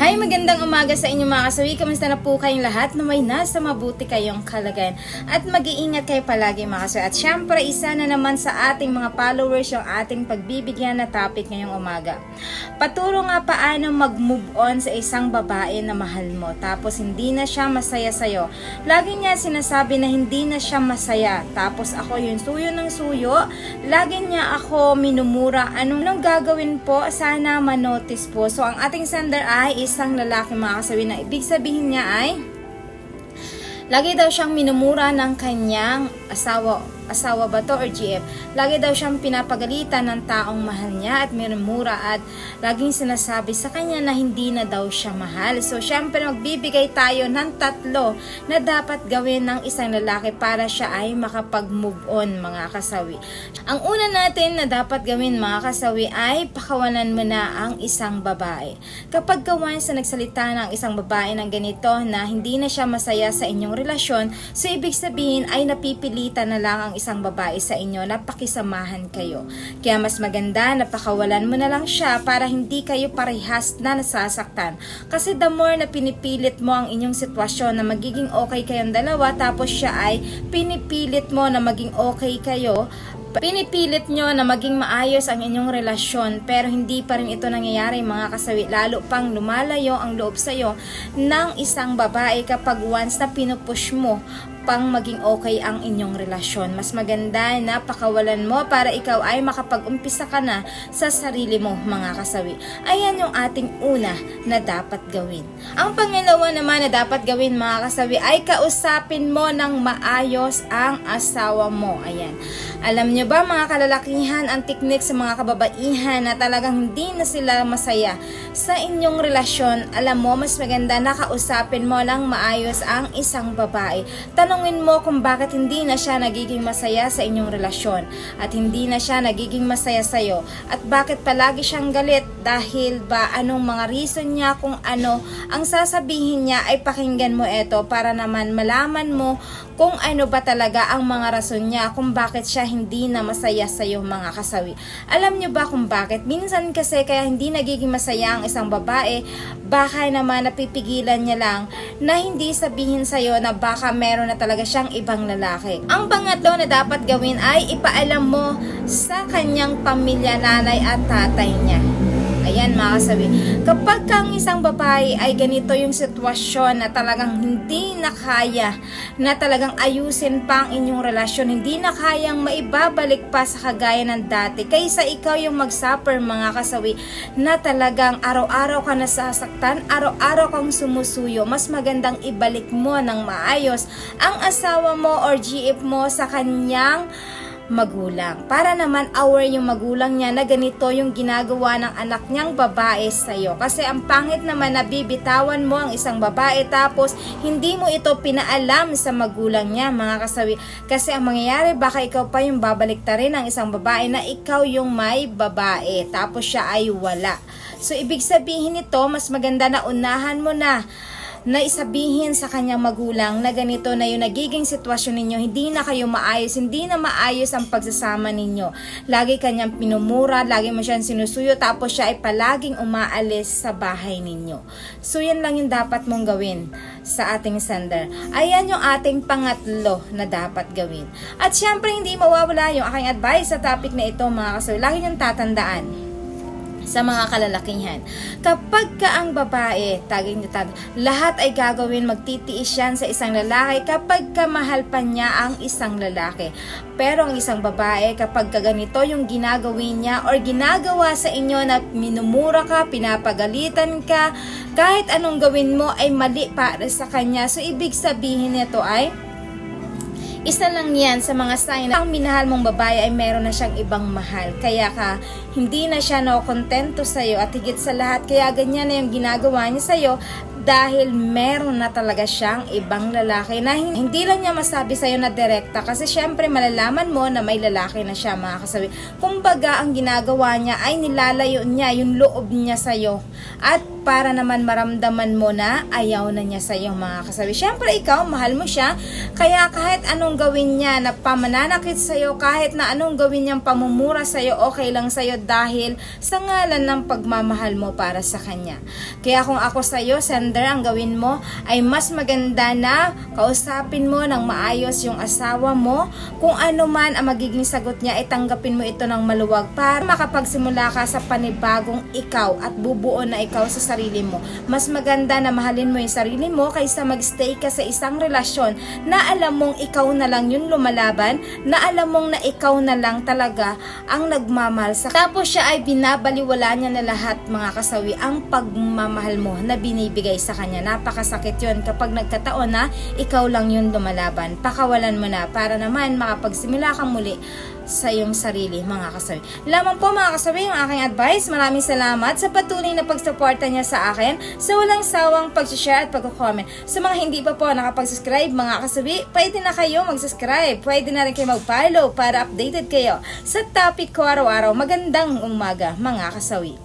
Hi, magandang umaga sa inyo mga kasawi. Kamusta na po kayong lahat na may nasa mabuti kayong kalagayan at mag-iingat kayo palagi mga kasawi. At syempre, isa na naman sa ating mga followers yung ating pagbibigyan na topic ngayong umaga. Paturo nga paano mag-move on sa isang babae na mahal mo tapos hindi na siya masaya sa'yo. Lagi niya sinasabi na hindi na siya masaya tapos ako yung suyo ng suyo. Lagi niya ako minumura. Anong gagawin po? Sana manotice po. So, ang ating sender ay isang lalaki mga kasawi na ibig sabihin niya ay lagi daw siyang minumura ng kanyang asawa ba to or GF? Lagi daw siyang pinapagalitan ng taong mahal niya at minumura at laging sinasabi sa kanya na hindi na daw siya mahal. So, syempre magbibigay tayo ng tatlo na dapat gawin ng isang lalaki para siya ay makapag-move on mga kasawi. Ang una natin na dapat gawin mga kasawi ay pakawalan mo na ang isang babae. Kapag kawan sa nagsalita ng isang babae ng ganito na hindi na siya masaya sa inyong relasyon, so ibig sabihin ay napipilitan na lang ang isang babae sa inyo na pakisamahan kayo. Kaya mas maganda na pakawalan mo na lang siya para hindi kayo parehas na nasasaktan. Kasi the more na pinipilit mo ang inyong sitwasyon na magiging okay kayong dalawa tapos siya ay pinipilit mo na maging okay kayo, pinipilit nyo na maging maayos ang inyong relasyon pero hindi pa rin ito nangyayari mga kasawi, lalo pang lumalayo ang loob sa'yo ng isang babae kapag once na pinupush mo pang maging okay ang inyong relasyon. Mas maganda na pakawalan mo para ikaw ay makapag-umpisa ka na sa sarili mo mga kasawi. Ayan yung ating una na dapat gawin. Ang pangalawa naman na dapat gawin mga kasawi ay kausapin mo ng maayos ang asawa mo. Ayan. Alam nyo ba mga kalalakihan ang teknik sa mga kababaihan na talagang hindi na sila masaya sa inyong relasyon? Alam mo, mas maganda na kausapin mo ng maayos ang isang babae. Tanungin mo kung bakit hindi na siya nagiging masaya sa inyong relasyon at hindi na siya nagiging masaya sa'yo at bakit palagi siyang galit dahil ba anong mga reason niya, kung ano ang sasabihin niya ay pakinggan mo ito para naman malaman mo kung ano ba talaga ang mga rason niya kung bakit siya hindi na masaya sa'yo mga kasawi. Alam nyo ba kung bakit? Minsan kasi kaya hindi nagiging masaya ang isang babae, baka naman napipigilan niya lang na hindi sabihin sa'yo na baka meron na talaga siyang ibang lalaki. Ang pangatlo na dapat gawin ay ipaalam mo sa kanyang pamilya, nanay at tatay niya. Ayan mga kasawi, kapag ang isang babae ay ganito yung sitwasyon na talagang hindi na kaya na talagang ayusin pa ang inyong relasyon, hindi na kayang maibabalik pa sa kagaya ng dati, kaysa ikaw yung mag-suffer mga kasawi na talagang araw-araw ka nasasaktan, araw-araw kang sumusuyo, mas magandang ibalik mo ng maayos ang asawa mo or GF mo sa kanyang magulang. Para naman aware yung magulang niya na ganito yung ginagawa ng anak niyang babae sa'yo. Kasi ang pangit naman na bibitawan mo ang isang babae tapos hindi mo ito pinaalam sa magulang niya mga kasawi. Kasi ang mangyayari baka ikaw pa yung babaliktarin ng isang babae na ikaw yung may babae tapos siya ay wala. So ibig sabihin nito, mas maganda na unahan mo na isabihin sa kanyang magulang na ganito na yung nagiging sitwasyon ninyo, hindi na kayo maayos, hindi na maayos ang pagsasama ninyo. Lagi kanyang pinumura, lagi mo siyang sinusuyo, tapos siya ay palaging umaalis sa bahay ninyo. So yan lang yung dapat mong gawin sa ating sender. Ayan yung ating pangatlo na dapat gawin. At syempre hindi mawawala yung aking advice sa topic na ito mga kasawi. Lagi niyong tatandaan sa mga kalalakihan. Kapag ka ang babae, lahat ay gagawin, magtitiis yan sa isang lalaki kapag ka mahal pa niya ang isang lalaki. Pero ang isang babae, kapag ka ganito yung ginagawin niya or ginagawa sa inyo na minumura ka, pinapagalitan ka, kahit anong gawin mo ay mali para sa kanya. So ibig sabihin nito ay isa lang yan sa mga sign na ang minahal mong babae ay meron na siyang ibang mahal. Kaya ka, hindi na siya kontento sa'yo at higit sa lahat, kaya ganyan na yung ginagawa niya sa'yo dahil meron na talaga siyang ibang lalaki na hindi lang niya masabi sa'yo na direkta, kasi syempre malalaman mo na may lalaki na siya, mga kasawi. Kumbaga ang ginagawa niya ay nilalayo niya yung loob niya sa'yo, at para naman maramdaman mo na ayaw na niya sa'yo, mga kasawi. Syempre ikaw, mahal mo siya, kaya kahit anong gawin niya na pamananakit sa'yo, kahit na anong gawin niyang pamumura sa'yo, okay lang sa'yo dahil sa ngalan ng pagmamahal mo para sa kanya. Kaya kung ako sa'yo, sender, ang gawin mo ay mas maganda na kausapin mo ng maayos yung asawa mo. Kung ano man ang magiging sagot niya, ay tanggapin mo ito ng maluwag para makapagsimula ka sa panibagong ikaw at bubuo na ikaw sa sarili mo. Mas maganda na mahalin mo yung sarili mo kaysa magstay ka sa isang relasyon na alam mong ikaw na lang yung lumalaban, na alam mong na ikaw na lang talaga ang nagmamahal sa tapos siya ay binabaliwala niya na lahat, mga kasawi, ang pagmamahal mo na binibigay sa kanya. Napakasakit yun kapag nagkataon na ikaw lang yung lumalaban. Pakawalan mo na para naman makapagsimula kang muli sa iyong sarili, mga kasawi. Lamang po, mga kasawi, yung aking advice. Maraming salamat sa patuloy na pagsuporta niya sa akin, sa walang sawang pag-share at pag-comment. Sa mga hindi pa po nakapag-subscribe, mga kasawi, pwede na kayo mag-subscribe. Pwede na rin kayo mag-follow para updated kayo sa topic ko araw-araw. Magandang umaga, mga kasawi.